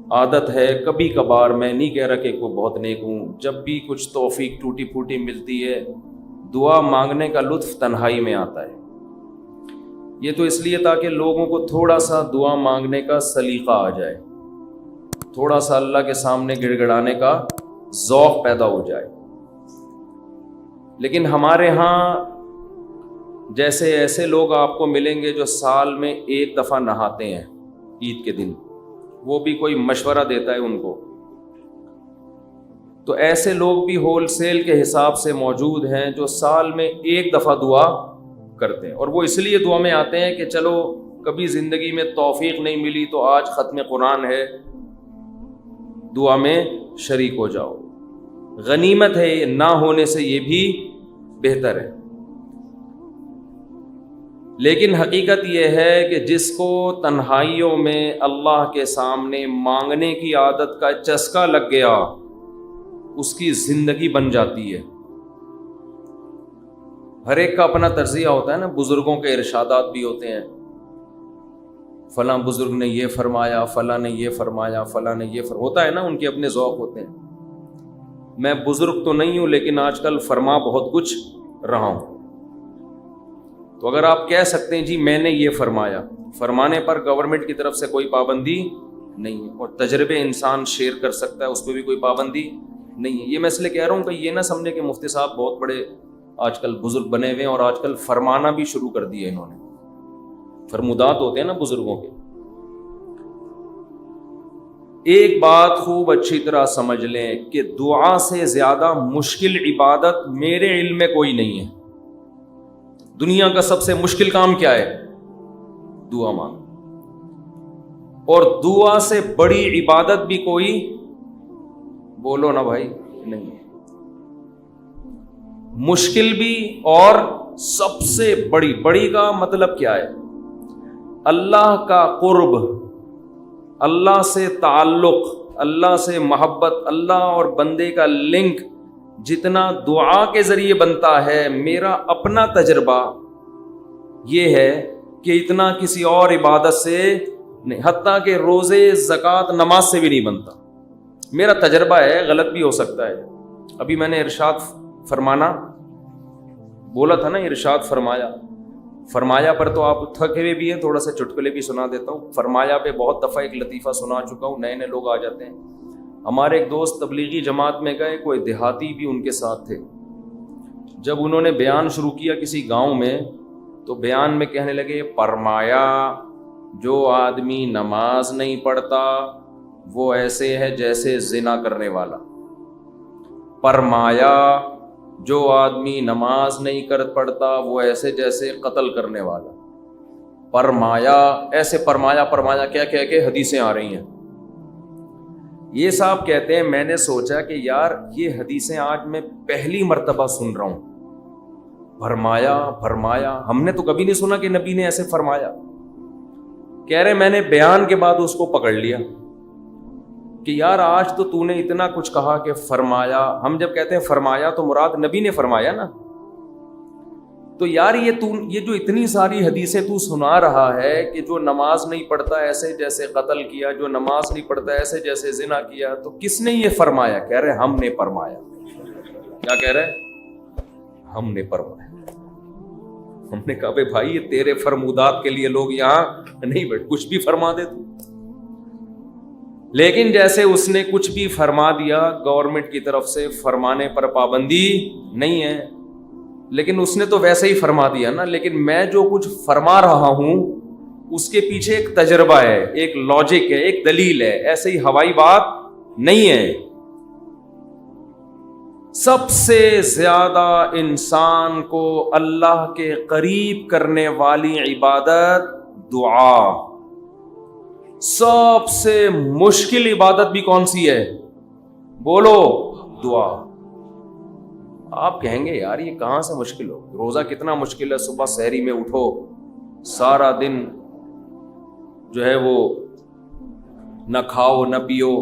عادت ہے کبھی کبھار، میں نہیں کہہ رہا کہ کوئی بہت نیک ہوں، جب بھی کچھ توفیق ٹوٹی پھوٹی ملتی ہے دعا مانگنے کا لطف تنہائی میں آتا ہے۔ یہ تو اس لیے تاکہ لوگوں کو تھوڑا سا دعا مانگنے کا سلیقہ آ جائے، تھوڑا سا اللہ کے سامنے گڑ گڑانے کا ذوق پیدا ہو جائے۔ لیکن ہمارے ہاں جیسے ایسے لوگ آپ کو ملیں گے جو سال میں ایک دفعہ نہاتے ہیں عید کے دن، وہ بھی کوئی مشورہ دیتا ہے ان کو، تو ایسے لوگ بھی ہول سیل کے حساب سے موجود ہیں جو سال میں ایک دفعہ دعا کرتے ہیں، اور وہ اس لیے دعا میں آتے ہیں کہ چلو کبھی زندگی میں توفیق نہیں ملی تو آج ختم قرآن ہے، دعا میں شریک ہو جاؤ۔ غنیمت ہے، نہ ہونے سے یہ بھی بہتر ہے۔ لیکن حقیقت یہ ہے کہ جس کو تنہائیوں میں اللہ کے سامنے مانگنے کی عادت کا چسکا لگ گیا اس کی زندگی بن جاتی ہے۔ ہر ایک کا اپنا طرزیہ ہوتا ہے نا، بزرگوں کے ارشادات بھی ہوتے ہیں، فلاں بزرگ نے یہ فرمایا، فلاں نے یہ فرمایا، فلاں نے یہ ہوتا ہے نا، ان کے اپنے ذوق ہوتے ہیں۔ میں بزرگ تو نہیں ہوں لیکن آج کل فرما بہت کچھ رہا ہوں، تو اگر آپ کہہ سکتے ہیں جی میں نے یہ فرمایا، فرمانے پر گورنمنٹ کی طرف سے کوئی پابندی نہیں ہے، اور تجربے انسان شیئر کر سکتا ہے، اس پہ بھی کوئی پابندی نہیں ہے۔ یہ میں اس لیے کہہ رہا ہوں کہ یہ نہ سمجھے کہ مفتی صاحب بہت بڑے آج کل بزرگ بنے ہوئے ہیں اور آج کل فرمانا بھی شروع کر دیا انہوں نے، فرمودات ہوتے ہیں نا بزرگوں کے۔ ایک بات خوب اچھی طرح سمجھ لیں کہ دعا سے زیادہ مشکل عبادت میرے علم میں کوئی نہیں ہے۔ دنیا کا سب سے مشکل کام کیا ہے؟ دعا مانگنا۔ اور دعا سے بڑی عبادت بھی کوئی، بولو نا بھائی، نہیں۔ مشکل بھی اور سب سے بڑی کا مطلب کیا ہے؟ اللہ کا قرب، اللہ سے تعلق، اللہ سے محبت، اللہ اور بندے کا لنک جتنا دعا کے ذریعے بنتا ہے، میرا اپنا تجربہ یہ ہے کہ اتنا کسی اور عبادت سے نہیں، حتیٰ کہ روزے، زکوٰۃ، نماز سے بھی نہیں بنتا۔ میرا تجربہ ہے، غلط بھی ہو سکتا ہے۔ ابھی میں نے ارشاد فرمانا بولا تھا نا، ارشاد فرمایا پر تو آپ تھکے ہوئے بھی ہیں، تھوڑا سا چٹکلے بھی سنا دیتا ہوں۔ فرمایا پہ بہت دفعہ ایک لطیفہ سنا چکا ہوں، نئے لوگ آ جاتے ہیں۔ ہمارے ایک دوست تبلیغی جماعت میں گئے، کوئی دیہاتی بھی ان کے ساتھ تھے۔ جب انہوں نے بیان شروع کیا کسی گاؤں میں، تو بیان میں کہنے لگے، فرمایا جو آدمی نماز نہیں پڑھتا وہ ایسے ہے جیسے زنا کرنے والا، فرمایا جو آدمی نماز نہیں پڑھتا وہ ایسے جیسے قتل کرنے والا، فرمایا ایسے، فرمایا کیا کہہ کے حدیثیں آ رہی ہیں۔ یہ صاحب کہتے ہیں میں نے سوچا کہ یار یہ حدیثیں آج میں پہلی مرتبہ سن رہا ہوں، فرمایا ہم نے تو کبھی نہیں سنا کہ نبی نے ایسے فرمایا۔ کہہ رہے میں نے بیان کے بعد اس کو پکڑ لیا کہ یار آج تو نے اتنا کچھ کہا کہ فرمایا، ہم جب کہتے ہیں فرمایا تو مراد نبی نے فرمایا نا، تو یار یہ جو اتنی ساری حدیثیں تو سنا رہا ہے کہ جو نماز نہیں پڑھتا ایسے جیسے قتل کیا، جو نماز نہیں پڑھتا ایسے جیسے زنا کیا، تو کس نے یہ فرمایا؟ کہہ رہے ہم نے فرمایا۔ کیا کہہ رہے؟ ہم نے فرمایا۔ ہم نے کہا بھائی یہ تیرے فرمودات کے لیے لوگ یہاں نہیں بیٹھ، کچھ بھی فرما دے تو۔ لیکن جیسے اس نے کچھ بھی فرما دیا، گورنمنٹ کی طرف سے فرمانے پر پابندی نہیں ہے، لیکن اس نے تو ویسے ہی فرما دیا نا۔ لیکن میں جو کچھ فرما رہا ہوں اس کے پیچھے ایک تجربہ ہے، ایک لاجک ہے، ایک دلیل ہے، ایسے ہی ہوائی بات نہیں ہے۔ سب سے زیادہ انسان کو اللہ کے قریب کرنے والی عبادت دعا، سب سے مشکل عبادت بھی کون سی ہے؟ بولو، دعا۔ آپ کہیں گے یار یہ کہاں سے مشکل ہو، روزہ کتنا مشکل ہے، صبح سحری میں اٹھو، سارا دن جو ہے وہ نہ کھاؤ نہ پیو۔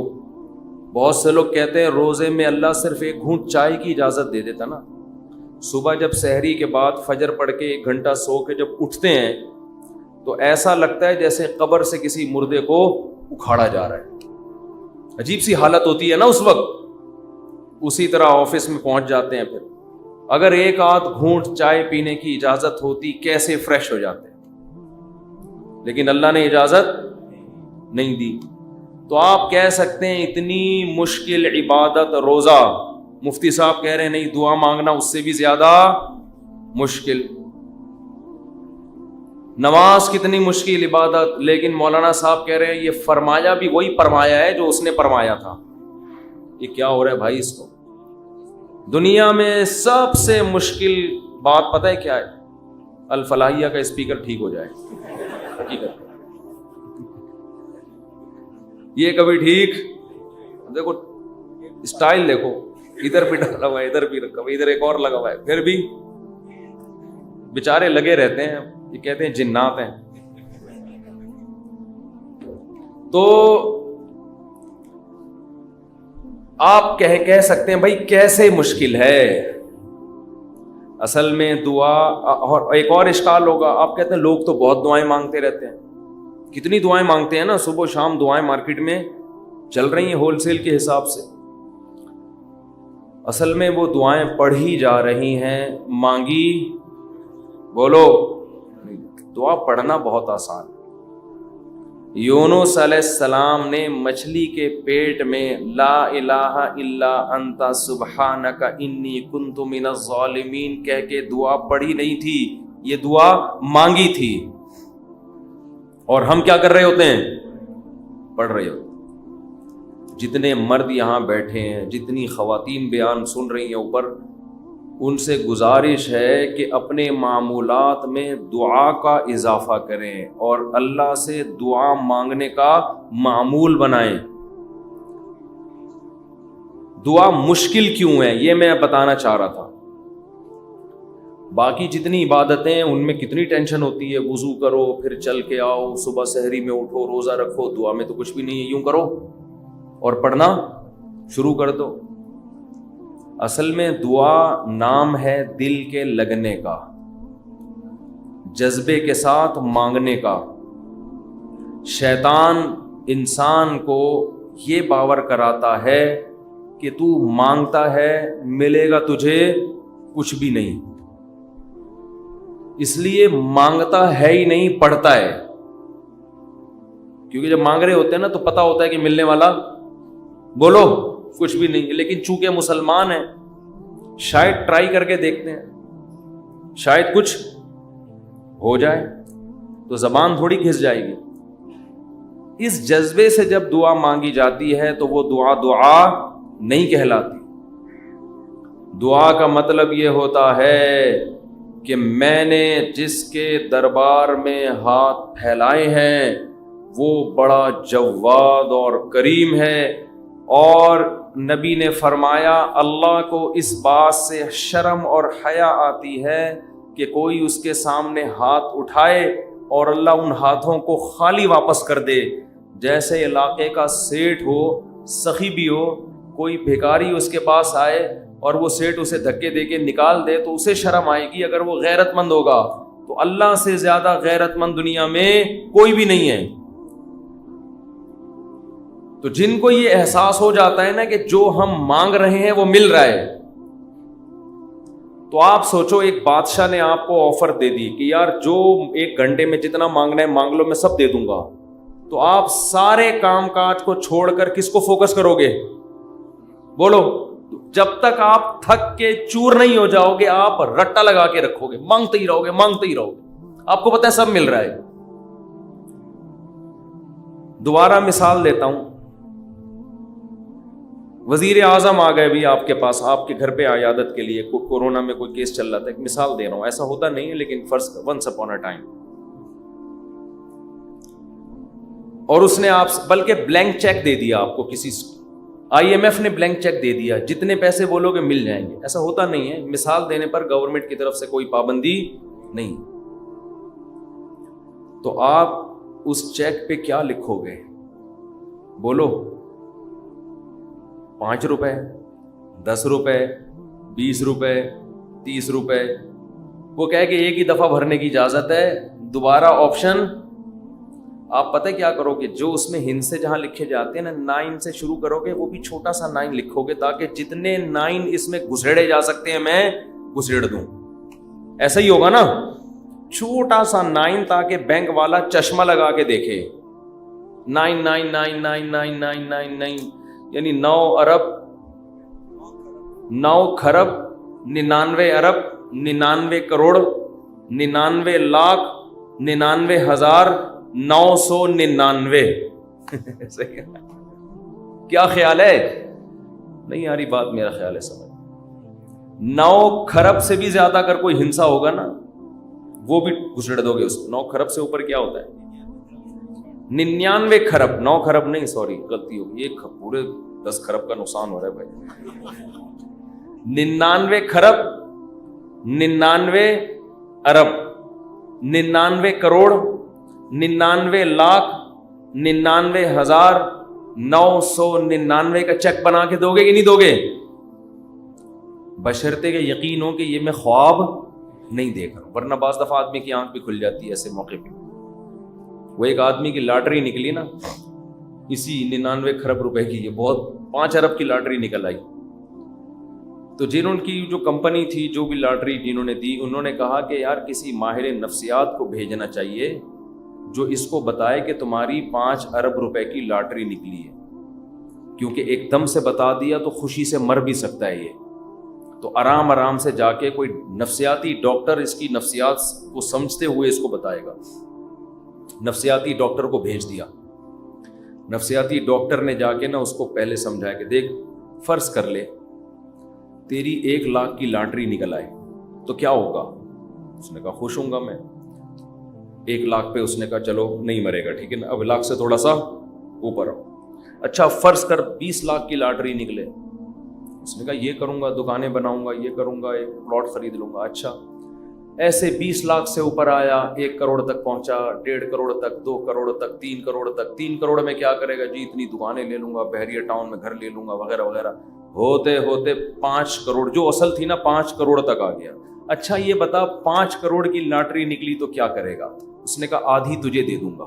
بہت سے لوگ کہتے ہیں روزے میں اللہ صرف ایک گھونٹ چائے کی اجازت دے دیتا نا۔ صبح جب سحری کے بعد فجر پڑھ کے 1 گھنٹہ سو کے جب اٹھتے ہیں تو ایسا لگتا ہے جیسے قبر سے کسی مردے کو اکھاڑا جا رہا ہے۔ عجیب سی حالت ہوتی ہے نا اس وقت. اسی طرح آفس میں پہنچ جاتے ہیں, پھر اگر ایک آدھ گھونٹ چائے پینے کی اجازت ہوتی کیسے فریش ہو جاتے, لیکن اللہ نے اجازت نہیں دی. تو آپ کہہ سکتے ہیں اتنی مشکل عبادت روزہ, مفتی صاحب کہہ رہے ہیں نہیں, دعا مانگنا اس سے بھی زیادہ مشکل. نماز کتنی مشکل عبادت, لیکن مولانا صاحب کہہ رہے ہیں یہ فرمایا بھی وہی فرمایا ہے جو اس نے فرمایا تھا. یہ کیا ہو رہا ہے بھائی؟ اس کو دنیا میں سب سے مشکل بات پتہ ہے کیا ہے؟ الفلاحیہ کا اسپیکر ٹھیک ہو جائے. حقیقت یہ کبھی ٹھیک, دیکھو اسٹائل دیکھو, ادھر بھی ڈالا ہوا ہے, ادھر بھی رکھا ہوا ہے, ادھر ایک اور لگا ہوا ہے, پھر بھی بیچارے لگے رہتے ہیں. یہ کہتے ہیں جنات ہیں. تو آپ کہہ سکتے ہیں بھائی کیسے مشکل ہے. اصل میں دعا, اور ایک اور اشکال ہوگا, آپ کہتے ہیں لوگ تو بہت دعائیں مانگتے رہتے ہیں. کتنی دعائیں مانگتے ہیں نا, صبح شام دعائیں مارکیٹ میں چل رہی ہیں ہول سیل کے حساب سے. اصل میں وہ دعائیں پڑھی جا رہی ہیں, مانگی بولو. دعا پڑھنا بہت آسان. یونس علیہ السلام نے مچھلی کے پیٹ میں لا الہ الا انت سبحانک انی کنت من الظالمین کہہ کے دعا پڑھی نہیں تھی, یہ دعا مانگی تھی. اور ہم کیا کر رہے ہوتے ہیں؟ پڑھ رہے ہوتے ہیں. جتنے مرد یہاں بیٹھے ہیں, جتنی خواتین بیان سن رہی ہیں اوپر, ان سے گزارش ہے کہ اپنے معمولات میں دعا کا اضافہ کریں اور اللہ سے دعا مانگنے کا معمول بنائیں. دعا مشکل کیوں ہے یہ میں بتانا چاہ رہا تھا. باقی جتنی عبادتیں ہیں ان میں کتنی ٹینشن ہوتی ہے, وضو کرو, پھر چل کے آؤ, صبح سحری میں اٹھو, روزہ رکھو. دعا میں تو کچھ بھی نہیں ہے, یوں کرو اور پڑھنا شروع کر دو. اصل میں دعا نام ہے دل کے لگنے کا, جذبے کے ساتھ مانگنے کا. شیطان انسان کو یہ باور کراتا ہے کہ تو مانگتا ہے ملے گا تجھے کچھ بھی نہیں, اس لیے مانگتا ہے ہی نہیں, پڑھتا ہے. کیونکہ جب مانگ رہے ہوتے ہیں نا تو پتا ہوتا ہے کہ ملنے والا بولو کچھ بھی نہیں. لیکن چونکہ مسلمان ہیں, شاید ٹرائی کر کے دیکھتے ہیں, شاید کچھ ہو جائے, تو زبان تھوڑی گھس جائے گی. اس جذبے سے جب دعا مانگی جاتی ہے تو وہ دعا نہیں کہلاتی. دعا کا مطلب یہ ہوتا ہے کہ میں نے جس کے دربار میں ہاتھ پھیلائے ہیں وہ بڑا جواد اور کریم ہے. اور نبی نے فرمایا اللہ کو اس بات سے شرم اور حیا آتی ہے کہ کوئی اس کے سامنے ہاتھ اٹھائے اور اللہ ان ہاتھوں کو خالی واپس کر دے. جیسے علاقے کا سیٹھ ہو, سخی بھی ہو, کوئی بھیکاری اس کے پاس آئے اور وہ سیٹھ اسے دھکے دے کے نکال دے تو اسے شرم آئے گی. اگر وہ غیرت مند ہوگا تو اللہ سے زیادہ غیرت مند دنیا میں کوئی بھی نہیں ہے. تو جن کو یہ احساس ہو جاتا ہے نا کہ جو ہم مانگ رہے ہیں وہ مل رہا ہے, تو آپ سوچو ایک بادشاہ نے آپ کو آفر دے دی کہ یار جو 1 گھنٹے میں جتنا مانگنا ہے مانگ لو, میں سب دے دوں گا. تو آپ سارے کام کاج کو چھوڑ کر کس کو فوکس کرو گے؟ بولو. جب تک آپ تھک کے چور نہیں ہو جاؤ گے آپ رٹا لگا کے رکھو گے, مانگتے ہی رہو گے, مانگتے ہی رہو گے. آپ کو پتہ ہے سب مل رہا ہے. دوبارہ مثال دیتا ہوں. وزیر اعظم آ گئے بھی آپ کے پاس, آپ کے گھر پہ عیادت کے لیے, کورونا میں کوئی کیس چل رہا تھا, ایک مثال دے رہا ہوں, ایسا ہوتا نہیں ہے لیکن فرض ونس اپون اے ٹائم. اور اس نے آپ بلکہ بلینک چیک دے دیا آپ کو, کسی IMF نے بلینک چیک دے دیا, جتنے پیسے بولو گے مل جائیں گے. ایسا ہوتا نہیں ہے, مثال دینے پر گورنمنٹ کی طرف سے کوئی پابندی نہیں. تو آپ اس چیک پہ کیا لکھو گے؟ بولو. 5 روپے, 10 روپے, 20 روپے, 30 روپے. وہ کہے کہ ایک ہی دفعہ بھرنے کی اجازت ہے, دوبارہ آپشن آپ پتہ کیا کرو کہ جو اس میں ہند سے جہاں لکھے جاتے ہیں نا 9 سے شروع کرو گے وہ بھی چھوٹا سا 9 لکھو گے تاکہ جتنے 9 اس میں گھسیڑے جا سکتے ہیں میں گھسیڑ دوں. ایسا ہی ہوگا نا, چھوٹا سا 9 تاکہ بینک والا چشمہ لگا کے دیکھے 9999999 یعنی 9 ارب 9 کھرب 99 ارب 99 کروڑ 99 لاکھ 99,999. صحیح ہے. کیا خیال ہے؟ نہیں آ رہی بات, میرا خیال ہے سمجھ. 9 کھرب سے بھی زیادہ اگر کوئی ہنسا ہوگا نا وہ بھی گھسڑ دو گے اس کو. 9 کھرب سے اوپر کیا ہوتا ہے؟ 99 کھرب. 9 کھرب نہیں, سوری غلطی ہوگی, یہ پورے 10 کھرب کا نقصان ہو رہا ہے بھائی. 99 کھرب 99 ارب 99 کروڑ 99 لاکھ 99,999 کا چیک بنا کے دو گے کہ نہیں دو گے؟ بشرطے کہ یقین ہو کہ یہ میں خواب نہیں دیکھ رہا ہوں, ورنہ بعض دفعہ آدمی کی آنکھ بھی کھل جاتی ہے ایسے موقع پہ. وہ ایک آدمی کی لاٹری نکلی نا اسی 99 کھرب روپے کی, یہ بہت 5 ارب کی لاٹری نکل آئی. تو جنہوں کی جو کمپنی تھی جو بھی لاٹری جنہوں نے دی, انہوں نے کہا کہ یار کسی ماہر نفسیات کو بھیجنا چاہیے جو اس کو بتائے کہ تمہاری 5 ارب روپے کی لاٹری نکلی ہے, کیونکہ ایک دم سے بتا دیا تو خوشی سے مر بھی سکتا ہے یہ. تو آرام آرام سے جا کے کوئی نفسیاتی ڈاکٹر اس کی نفسیات کو سمجھتے ہوئے اس کو بتائے گا. نفسیاتی ڈاکٹر کو بھیج دیا. نفسیاتی ڈاکٹر نے جا کے نا اس کو پہلے سمجھایا کہ دیکھ فرض کر لے تیری 1 لاکھ کی لاٹری نکل آئے تو کیا ہوگا؟ اس نے کہا خوش ہوں گا میں. 1 لاکھ پہ اس نے کہا چلو نہیں مرے گا, ٹھیک ہے نا, اب لاکھ سے تھوڑا سا اوپر آؤ. اچھا فرض کر 20 لاکھ کی لاٹری نکلے. اس نے کہا یہ کروں گا, دکانیں بناؤں گا, یہ کروں گا, ایک پلاٹ خرید لوں گا. اچھا ایسے 20 لاکھ سے اوپر آیا, 1 کروڑ تک پہنچا, 1.5 کروڑ تک, 2 کروڑ تک, 3 کروڑ تک. 3 کروڑ میں کیا کرے گا جی, اتنی دکانیں لے لوں گا, بحریہ ٹاؤن میں گھر لے لوں گا وغیرہ وغیرہ. ہوتے ہوتے 5 کروڑ جو اصل تھی نا 5 کروڑ تک آ گیا. اچھا یہ بتا 5 کروڑ کی لاٹری نکلی تو کیا کرے گا؟ اس نے کہا آدھی تجھے دے دوں گا.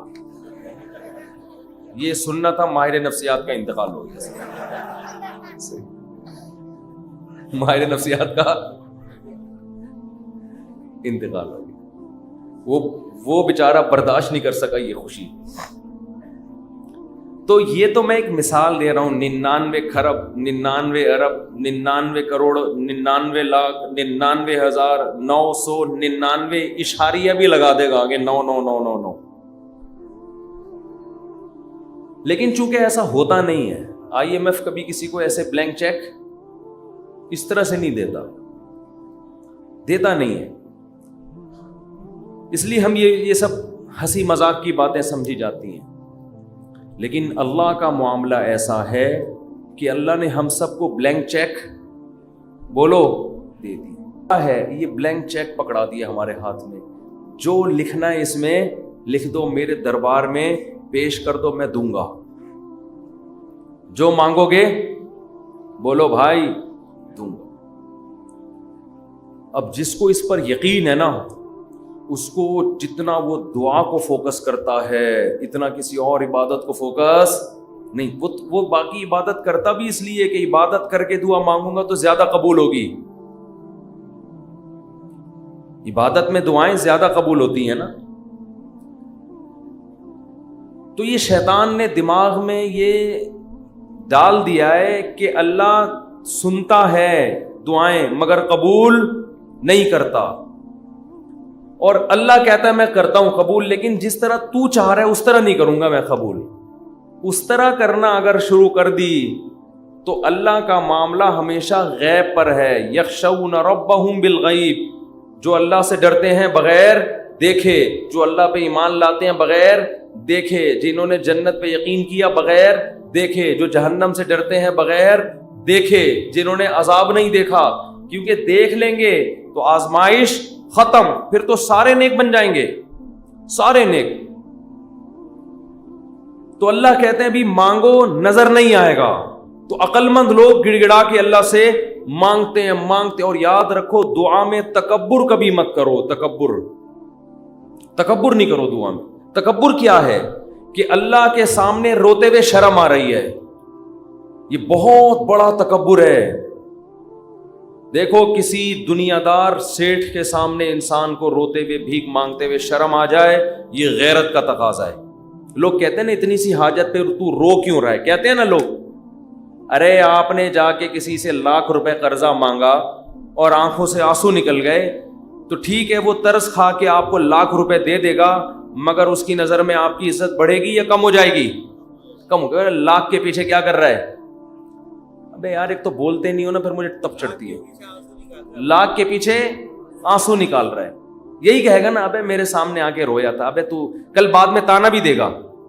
یہ سننا تھا ماہر نفسیات کا انتقال ہو گیا. ماہر نفسیات کا انتقال ہو گیا. وہ بیچارہ برداشت نہیں کر سکا یہ خوشی. تو یہ تو میں ایک مثال دے رہا ہوں. 99 کھرب 99 ارب 99 کروڑ 99 لاکھ 99,999 اشاریہ بھی لگا دے گا آگے 9999. لیکن چونکہ ایسا ہوتا نہیں ہے, IMF کبھی کسی کو ایسے بلینک چیک اس طرح سے نہیں دیتا نہیں ہے. اس لیے ہم یہ سب ہنسی مذاق کی باتیں سمجھی جاتی ہیں. لیکن اللہ کا معاملہ ایسا ہے کہ اللہ نے ہم سب کو بلینک چیک بولو دے دیا ہے. یہ بلینک چیک پکڑا دیا ہمارے ہاتھ میں, جو لکھنا ہے اس میں لکھ دو, میرے دربار میں پیش کر دو, میں دوں گا. جو مانگو گے بولو بھائی دوں گا. اب جس کو اس پر یقین ہے نا اس کو جتنا وہ دعا کو فوکس کرتا ہے اتنا کسی اور عبادت کو فوکس نہیں. وہ باقی عبادت کرتا بھی اس لیے کہ عبادت کر کے دعا مانگوں گا تو زیادہ قبول ہوگی. عبادت میں دعائیں زیادہ قبول ہوتی ہیں نا. تو یہ شیطان نے دماغ میں یہ ڈال دیا ہے کہ اللہ سنتا ہے دعائیں مگر قبول نہیں کرتا, اور اللہ کہتا ہے میں کرتا ہوں قبول, لیکن جس طرح تو چاہ رہا ہے اس طرح نہیں کروں گا میں قبول. اس طرح کرنا اگر شروع کر دی تو اللہ کا معاملہ ہمیشہ غیب پر ہے. یخشون ربہم بالغیب, جو اللہ سے ڈرتے ہیں بغیر دیکھے, جو اللہ پہ ایمان لاتے ہیں بغیر دیکھے, جنہوں نے جنت پہ یقین کیا بغیر دیکھے, جو جہنم سے ڈرتے ہیں بغیر دیکھے, جنہوں نے عذاب نہیں دیکھا. کیونکہ دیکھ لیں گے تو آزمائش ختم, پھر تو سارے نیک بن جائیں گے, سارے نیک. تو اللہ کہتے ہیں بھی مانگو نظر نہیں آئے گا. تو عقل مند لوگ گڑ گڑا کے اللہ سے مانگتے ہیں. اور یاد رکھو دعا میں تکبر کبھی مت کرو. تکبر نہیں کرو دعا میں. تکبر کیا ہے کہ اللہ کے سامنے روتے ہوئے شرم آ رہی ہے. یہ بہت بڑا تکبر ہے. دیکھو کسی دنیا دار سیٹھ کے سامنے انسان کو روتے ہوئے بھیک مانگتے ہوئے شرم آ جائے, یہ غیرت کا تقاضا ہے. لوگ کہتے ہیں نا اتنی سی حاجت پہ تو رو کیوں رہا ہے, کہتے ہیں نا لوگ, ارے آپ نے جا کے کسی سے ₹1,00,000 قرضہ مانگا اور آنکھوں سے آنسو نکل گئے تو ٹھیک ہے وہ ترس کھا کے آپ کو ₹1,00,000 دے دے گا, مگر اس کی نظر میں آپ کی عزت بڑھے گی یا کم ہو جائے گی؟ کم ہو گئی. لاکھ کے پیچھے کیا کر رہا ہے؟ ابے یار ایک تو بولتے نہیں ہو نا, پھر مجھے تپ چڑھتی ہے. لاکھ کے پیچھے آنسو نکال رہا ہے. یہی کہے گا نا ابے میرے سامنے آ کے رویا تھا, ابے تو کل بعد میں تانا بھی دے گا,